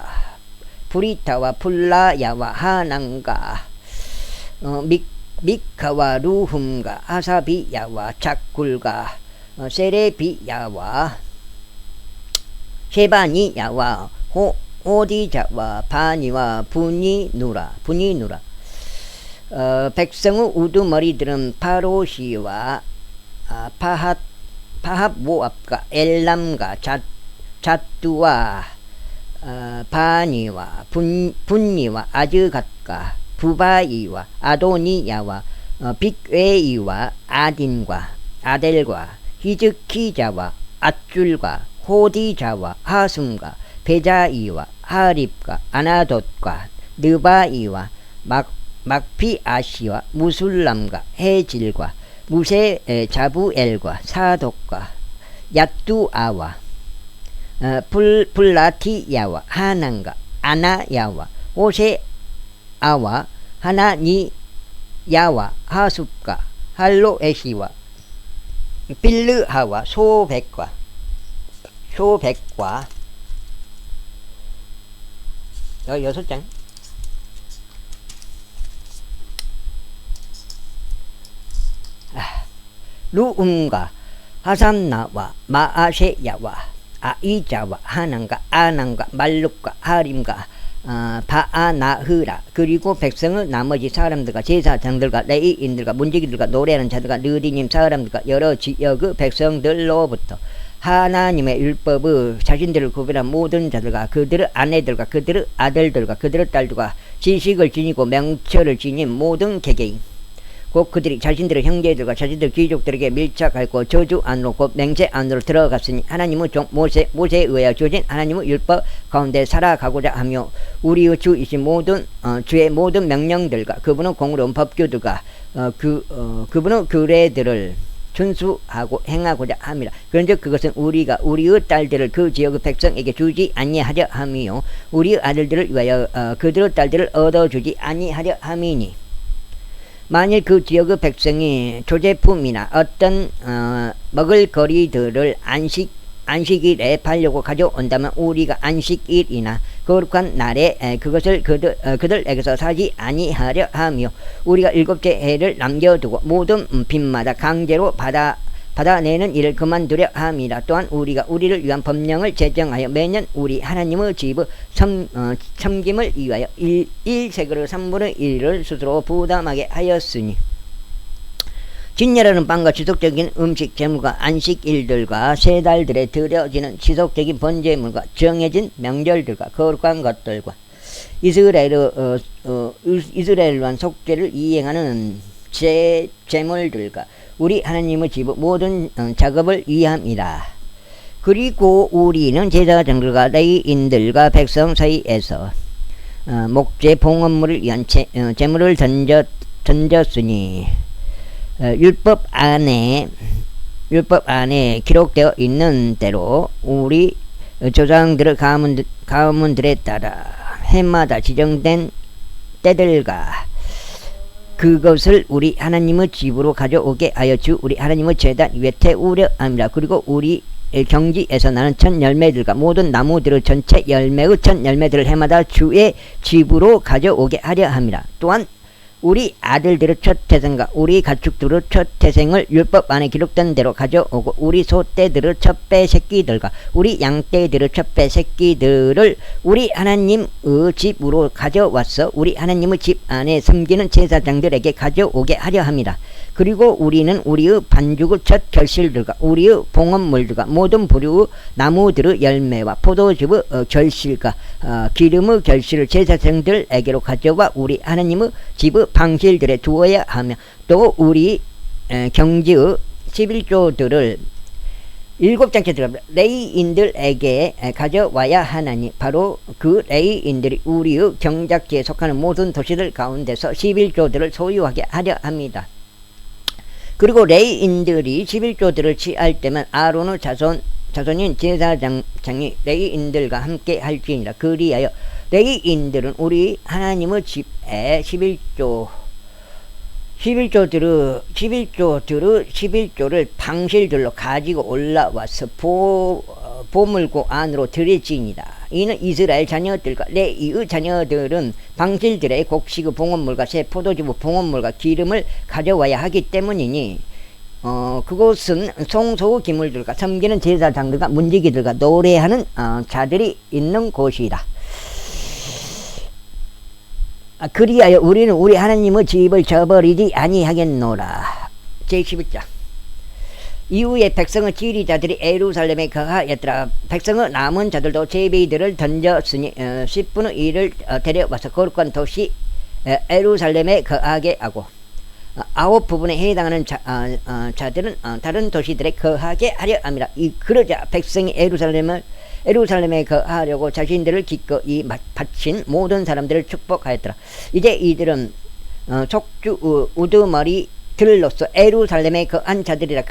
브리타와 풀라야와 하난과 미카와 루훔과 아사비야와 작굴과 세레비야와 셰바니야와 호디자와 바니와 분이누라. 백성의 우두머리들은 파로시와 파합모압과 엘람과 잣두와 바니와 분니와 아즈갓과 부바이와 아도니야와 빅웨이와 아딘과 아델과 히즈키자와 앗줄과 호디자와 하숨과 베자이와 하립과 아나돗과 느바이와 막피아시와 무술람과 해질과 무세 자부엘과 사독과 야뚜아와 플라티야와 하난과 아나야와 오세아와 하나니야와 하숫과 할로에시와 빌르하와 소백과 여기 6장. 루움과 하삼나와 마아셰야와 아이자와 하난과 아난과 말룩과 하림과 바아나흐라. 그리고 백성의 나머지 사람들과 제사장들과 레위인들과 문지기들과 노래하는 자들과 느디님 사람들과 여러 지역의 백성들로부터 하나님의 율법의 자신들을 구별한 모든 자들과 그들의 아내들과 그들의 아들들과 그들의 딸들과 지식을 지니고 명철을 지닌 모든 개개인 곧 그들이 자신들의 형제들과 자신들 귀족들에게 밀착하고 저주 안으로 곧 맹세 안으로 들어갔으니 하나님의 종 모세에 의하여 주어진 하나님의 율법 가운데 살아가고자 하며 우리의 주이신 모든 주의 모든 명령들과 그분의 공의로운 법규들과 그분의 규례들을 준수하고 행하고자 합니다. 그런즉 그것은 우리가 우리의 딸들을 그 지역의 백성에게 주지 아니하려 함이요 우리의 아들들을 위하여 그들의 딸들을 얻어주지 아니하려 함이니 만일 그 지역의 백성이 조제품이나 어떤 먹을거리들을 안식일에 팔려고 가져온다면 우리가 안식일이나 거룩한 날에 그것을 그들에게서 사지 아니하려 하며 우리가 7째 해를 남겨두고 모든 빚마다 강제로 받아내는 일을 그만두려 함이라. 또한 우리가 우리를 위한 법령을 제정하여 매년 우리 하나님의 집의 섬김을 위하여 1세겔의 3분의 1을 스스로 부담하게 하였으니 진열하는 빵과 지속적인 음식 제물과 안식일들과 세 달들에 드려지는 지속적인 번제물과 정해진 명절들과 거룩한 것들과 이스라엘을 위한 속죄를 이행하는 제물들과 우리 하나님의 집의 모든 작업을 위함이라. 그리고 우리는 제사장들과 레위인들과 백성 사이에서 목재 봉헌물을 위한 제물을 던졌으니 율법 안에 기록되어 있는 대로 우리 조상들의 가문들에 따라 해마다 지정된 때들과 그것을 우리 하나님의 집으로 가져오게 하여 주 우리 하나님의 제단 위에 태우려 합니다. 그리고 우리 경지에서 나는 첫 열매들과 모든 나무들의 전체 열매의 첫 열매들을 해마다 주의 집으로 가져오게 하려 합니다. 또한 우리 아들들의 첫 태생과 우리 가축들의 첫 태생을 율법 안에 기록된 대로 가져오고 우리 소떼들의 첫배 새끼들과 우리 양떼들의 첫배 새끼들을 우리 하나님의 집으로 가져와서 우리 하나님의 집 안에 섬기는 제사장들에게 가져오게 하려 합니다. 그리고 우리는 우리의 반죽의 첫 결실들과 우리의 봉헌물들과 모든 부류의 나무들의 열매와 포도즙의 결실과 기름의 결실을 제사장들에게로 가져와 우리 하나님의 집의 방실들에 두어야 하며 또 우리 경지의 11조들을 7장째 들어갑니다. 레위인들에게 가져와야 하나니 바로 그 레위인들이 우리의 경작지에 속하는 모든 도시들 가운데서 11조들을 소유하게 하려 합니다. 그리고 레위인들이 11조들을 취할 때만 아론의 자손인 제사장이 레위인들과 함께 할지니라. 그리하여 레위인들은 우리 하나님의 집에 11조를 방실들로 가지고 올라와서 보물고 안으로 들여지니라. 이는 이스라엘 자녀들과 레위의 자녀들은 방실들의 곡식의 봉헌물과 새 포도주의 봉헌물과 기름을 가져와야 하기 때문이니 그곳은 성소의 기물들과 섬기는 제사장들과 문지기들과 노래하는 자들이 있는 곳이다. 그리하여 우리는 우리 하나님의 집을 저버리지 아니하겠노라. 제11장. 이후에 백성의 지리자들이 예루살렘에 거하였더라. 백성의 남은 자들도 제비들을 던졌으니 10분의 1을 데려와서 거룩한 도시 예루살렘에 거하게 하고 9부분에 해당하는 자들은 다른 도시들에 거하게 하려 합니다. 그러자 백성이 예루살렘에 거하려고 자신들을 기꺼이 바친 모든 사람들을 축복하였더라. 이제 이들은 촉주 우두머리들로서 예루살렘에 거한 자들이라.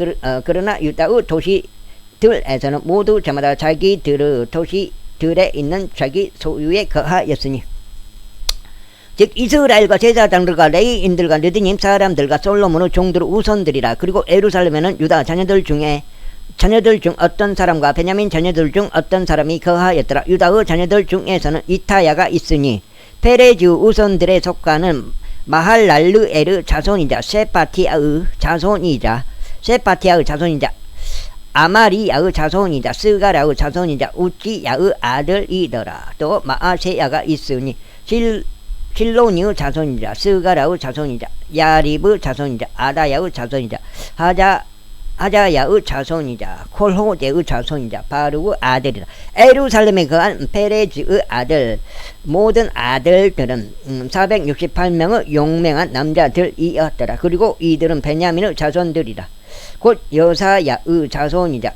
그러나 유다의 도시들에서는 모두 저마다 자기들의 도시들에 있는 자기 소유에 거하였으니 즉 이스라엘과 제사장들과 레위인들과 느디님 사람들과 솔로몬의 종들의 우선들이라. 그리고 예루살렘에는 유다 자녀들 중 어떤 사람과 베냐민 자녀들 중 어떤 사람이 거하였더라. 유다의 자녀들 중에서는 이타야가 있으니 페레즈 우선들에 속하는 마할랄르엘의 자손이자 세파티아의 자손이자 아마리야의 자손이자 스가라의 자손이자 우찌야의 아들이더라. 또 마아세야가 있으니 실로니의 자손이자 스가라의 자손이자 야립의 자손이자 아다야의 자손이자 하자야의 자손이자 콜호제의 자손이자 바루의 아들이라. 예루살렘에 거한 페레즈의 아들 모든 아들들은 468명의 용맹한 남자들이었더라. 그리고 이들은 베냐민의 자손들이라. 곧 여사야의 자손이자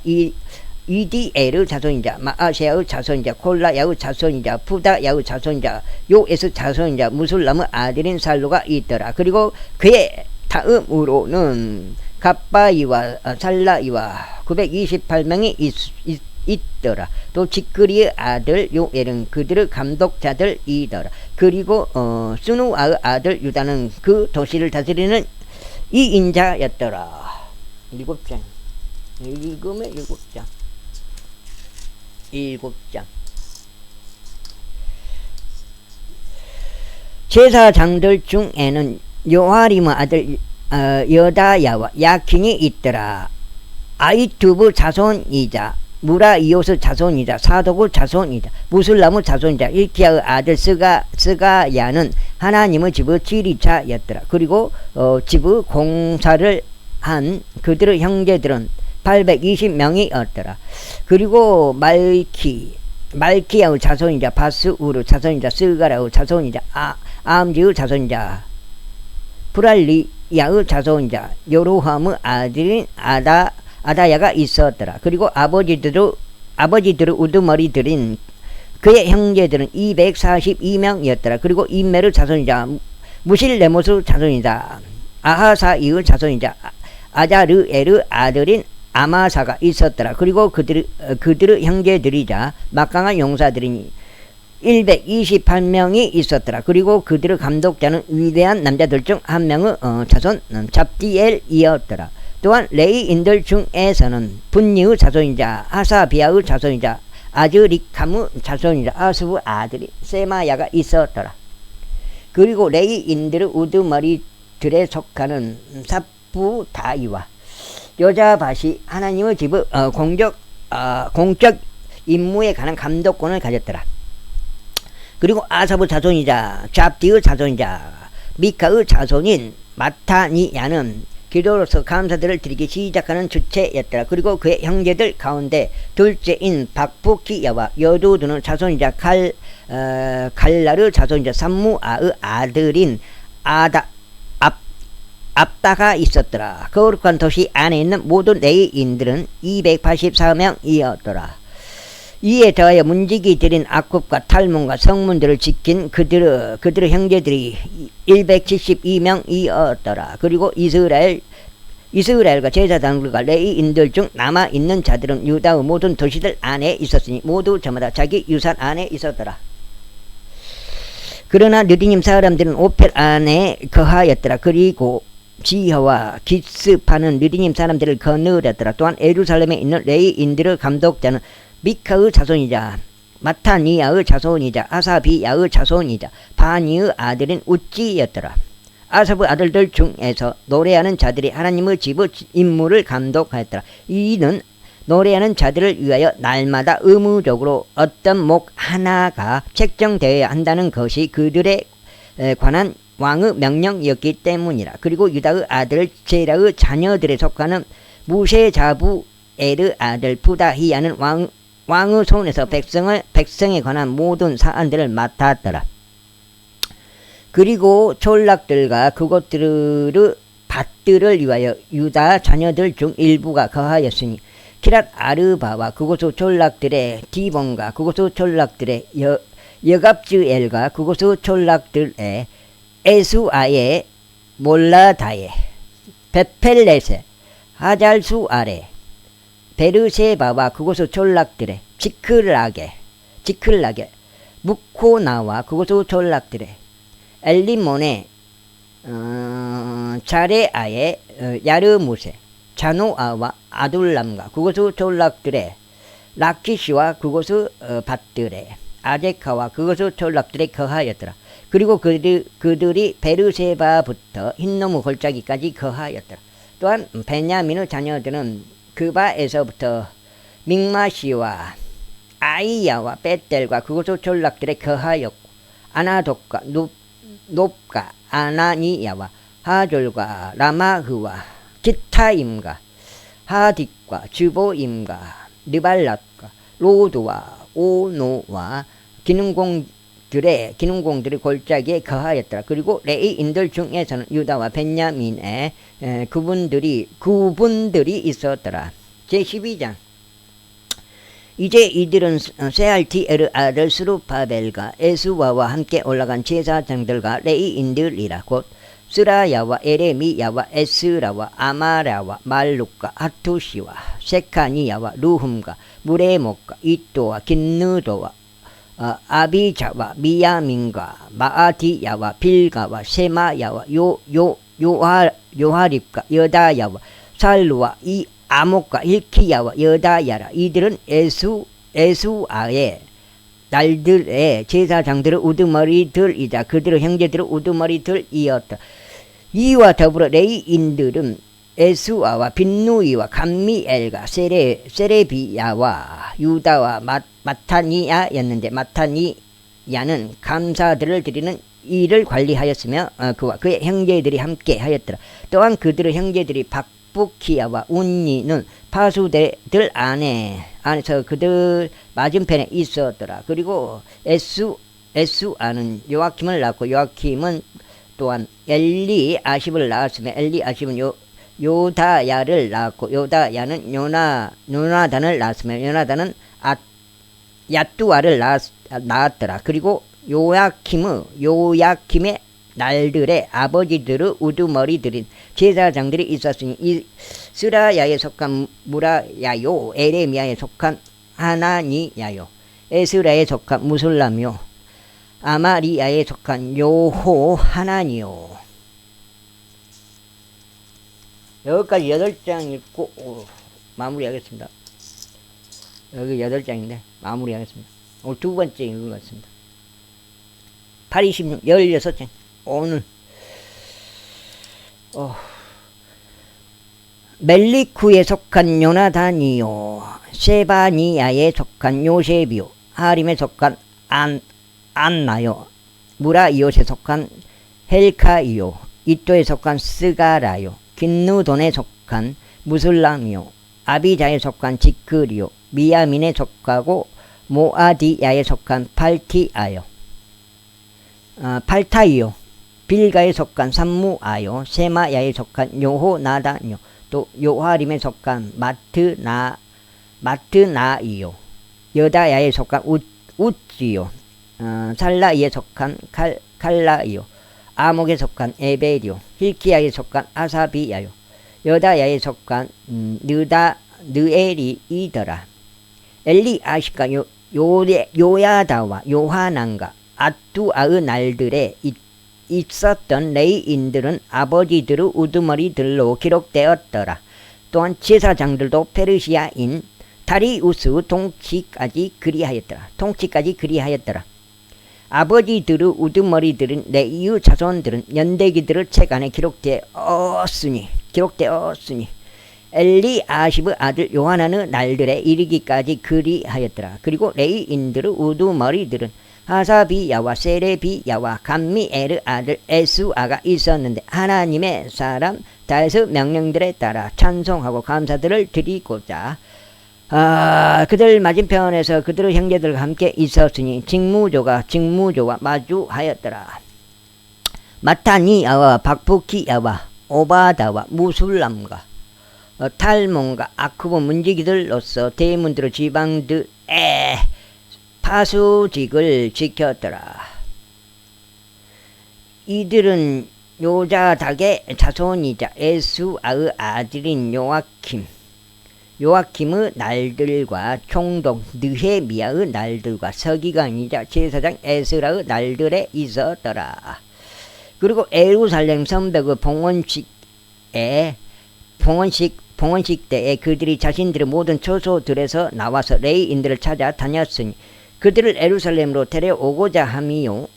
이디엘의 자손이자 마아세야의 자손이자 콜라야의 자손이자 푸다야의 자손이자 요에스의 자손이자 무술람의 아들인 살로가 있더라. 그리고 그의 다음으로는 갑바이와 살라이와 928명이 있더라. 또 지크리의 아들 요엘은 그들의 감독자들이더라. 그리고 스누아의 아들 유다는 그 도시를 다스리는 이인자였더라. 7장. 읽으면 7장. 7장. 제사장들 중에는 요하림의 아들 여다야와 야킨이 있더라. 아이투브 자손이자 무라이오스 자손이자 사독의 자손이자 무술람의 자손이자 일키야의 아들 스가야는 하나님의 집의 지리자였더라. 그리고 집의 공사를 한 그들의 형제들은 820명이었더라. 그리고 말키야의 자손이자 바스우르 자손이자 스가라의 자손이자 암지의 자손이자 브랄리야의 자손이자 요로함의 아들인 아다야가 있었더라. 그리고 아버지들의 우두머리들인 그의 형제들은 242명이었더라. 그리고 임멜의 자손이자 무실레못의 자손이자 아하사이의 자손이자 아자르엘의 아들인 아마사가 있었더라. 그리고 그들의 형제들이자 막강한 용사들이니 128명이 있었더라. 그리고 그들의 감독자는 위대한 남자들 중 한 명의 자손 잡디엘이었더라. 또한 레위인들 중에서는 분니의 자손이자 하사비아의 자손이자 아즈리캄의 자손이자 아수의 아들이 세마야가 있었더라. 그리고 레위인들의 우두머리들에 속하는 삽부다이와 여자밭이 하나님의 집의 공적 임무에 관한 감독권을 가졌더라. 그리고 아삽의 자손이자 잡디의 자손이자 미카의 자손인 마타니야는 기도로서 감사들을 드리기 시작하는 주체였더라. 그리고 그의 형제들 가운데 둘째인 박부키야와 여두두는 자손이자 갈라르 자손이자 삼무아의 아들인 압다가 있었더라. 거룩한 도시 안에 있는 모든 레위인들은 284명이었더라. 이에 더하여 문지기 드린 악굽과 탈문과 성문들을 지킨 그들의 형제들이 172명이었더라. 그리고 이스라엘과 제사장들과 레위인들 중 남아있는 자들은 유다의 모든 도시들 안에 있었으니 모두 저마다 자기 유산 안에 있었더라. 그러나 느디님 사람들은 오펠 안에 거하였더라. 그리고 지하와 기스파는 느디님 사람들을 거느렸더라. 또한 예루살렘에 있는 레위인들의 감독자는 미카의 자손이자 마타니야의 자손이자 아사비야의 자손이자 바니의 아들인 우찌였더라. 아삽의 아들들 중에서 노래하는 자들이 하나님의 집의 임무를 감독하였더라. 이는 노래하는 자들을 위하여 날마다 의무적으로 어떤 목 하나가 책정되어야 한다는 것이 그들에 관한 왕의 명령이었기 때문이라. 그리고 유다의 아들 제라의 자녀들에 속하는 무세자부엘의 아들 부다히야는 왕의 손에서 백성에 관한 모든 사안들을 맡았더라. 그리고 촌락들과 그곳들의 밭들을 위하여 유다 자녀들 중 일부가 거하였으니 키랏 아르바와 그곳의 촌락들의 디본과 그곳의 촌락들의 여갑즈엘과 그곳의 촌락들의 에수아에 몰라다에 베펠레세 하잘수아레 베르세바와 그곳의 촌락들의 지클라게 무코나와 그곳의 촌락들의 엘리몬의 자레아의 야르무세 자노아와 아둘람과 그곳의 촌락들의 라키시와 그곳의 밭들의 아제카와 그것의 촌락들에 거하였더라. 그리고 그들이 베르세바부터 흰놈의 골짜기까지 거하였더라. 또한 베냐민의 자녀들은 그바에서부터 믹마시와 아이야와 벳델과 그곳의 촌락들에 거하였고 아나독과 높과 아나니야와 하졸과 라마흐와 기타임과 하딕과 즈보임과 르발랏과 로드와 오노와 기능공들의 골짜기에 거하였더라. 그리고 레위인들 중에서는 유다와 벤야민의 그분들이 있었더라. 제12장. 이제 이들은 세알티엘의 아들 스루바벨과 에스와와 함께 올라간 제사장들과 레위인들이라. 곧 스라야와 에레미야와 에스라와 아마라와 말룩과 하투시와 세카니야와 루흠과 무레목과 이또와 긴느도와 아비자와 미야민과 마아디야와 빌가와 세마야와 요하립과 여다야와 살루와 이 아목과 hilki야와 여다야라. 이들은 에수아의 날들의 제사장들의 우두머리들이자 그들의 형제들의 우두머리들이었다. 이와 더불어 레위인들은 에수아와 빈누이와 감미엘과 세레비야와 유다와 마타니야였는데 마타니야는 감사들을 드리는 일을 관리하였으며 그와 그의 형제들이 함께 하였더라. 또한 그들의 형제들이 박부키야와 운니는 파수대들 안에서 그들 맞은편에 있었더라. 그리고 에수아는 요아킴을 낳고 요아킴은 또한 엘리아십을 낳았으며 엘리아십은 요다야를 낳았고 요다야는 요나단을 낳았으며 요나단은 야뚜아를 낳았더라. 그리고 요야킴의 날들의 아버지들의 우두머리들인 제사장들이 있었으니 이 스라야에 속한 무라야요, 에레미야에 속한 하나니야요, 에스라에 속한 무술람요, 아마리야에 속한 요호 하나니요. 여기까지 8장 읽고 마무리하겠습니다. 여기 8장인데 마무리하겠습니다. 오늘 두 번째 읽은 것 같습니다. 8, 26, 16장. 오늘 멜리쿠에 속한 요나단이요, 세바니아에 속한 요셉이요, 하림에 속한 안나요, 무라이옷에 속한 헬카이요, 이또에 속한 스가라요, 긴누돈에 속한 무슬람이요, 아비자에 속한 지크리요, 미야민에 속하고 모아디야에 속한 팔타이요, 빌가에 속한 삼무아요, 세마야에 속한 요호나단이요, 또 요하림에 속한 마트나이요, 여다야에 속한 우찌요, 살라이에 속한 칼라이요, 아목에 속한 에벨이요, 힐키야에 속한 아사비야요, 여다야에 속한 느에리이더라. 엘리아시가 요야다와 요하난과 아뚜아의 날들에 있었던 레이인들은 아버지들의 우두머리들로 기록되었더라. 또한 제사장들도 페르시아인 다리우스 통치까지 그리하였더라. 아버지들의 우두머리들은 레이의 자손들은 연대기들의 책 안에 기록되었으니 엘리아십의 아들 요하난의 날들에 이르기까지 그리하였더라. 그리고 레이인들의 우두머리들은 하사비야와 세레비야와 감미엘의 아들 에스아가 있었는데 하나님의 사람 다윗의 명령들에 따라 찬송하고 감사들을 드리고자 그들 맞은편에서 그들의 형제들과 함께 있었으니 직무조와 마주하였더라. 마타니아와 박부키야와 오바다와 무술람과 탈몬과 아쿠보 문지기들로서 대문들의 지방들의 파수직을 지켰더라. 이들은 요자닥의 자손이자 에수아의 아들인 요아킴의 날들과 총독 느헤미야의 날들과 서기관이자 제사장 에스라의 날들에 있었더라. 그리고 예루살렘 성벽의 봉헌식 때에 그들이 자신들의 모든 처소들에서 나와서 레이인들을 찾아 다녔으니 그들을 예루살렘으로 데려오고자 함이요,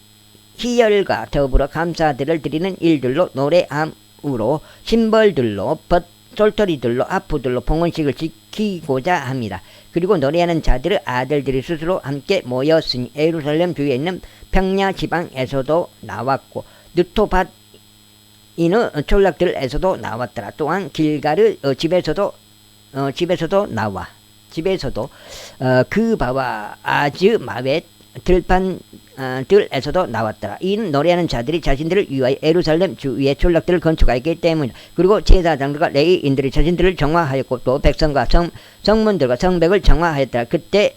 희열과 더불어 감사들을 드리는 일들로 노래함으로 심벌들로 쫄터리들로 아프들로 봉헌식을 지키고자 합니다. 그리고 노래하는 자들의 아들들이 스스로 함께 모였으니 예루살렘 주위에 있는 평야 지방에서도 나왔고 느토밭 이는 촌락들에서도 나왔더라. 또한 길가르 집에서도 그바와 아즈마벳 들판들에서도 나왔더라. 이는 노래하는 자들이 자신들을 위하여 예루살렘 주위에 촌락들을 건축하였기 때문이다. 그리고 제사장들과 레위인들이 자신들을 정화하였고 또 백성과 성문들과 성벽을 정화하였더라. 그때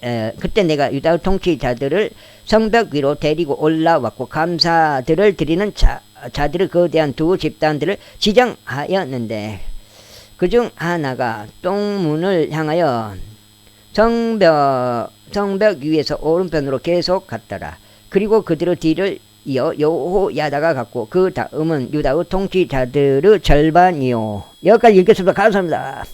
내가 유다 통치자들을 성벽 위로 데리고 올라왔고 감사들을 드리는 자들의 거대한 두 집단들을 지정하였는데 그중 하나가 똥문을 향하여 성벽 위에서 오른편으로 계속 갔더라. 그리고 그들의 뒤를 이어 여호야다가 갔고 그 다음은 유다의 통치자들의 절반이요. 여기까지 읽겠습니다. 감사합니다.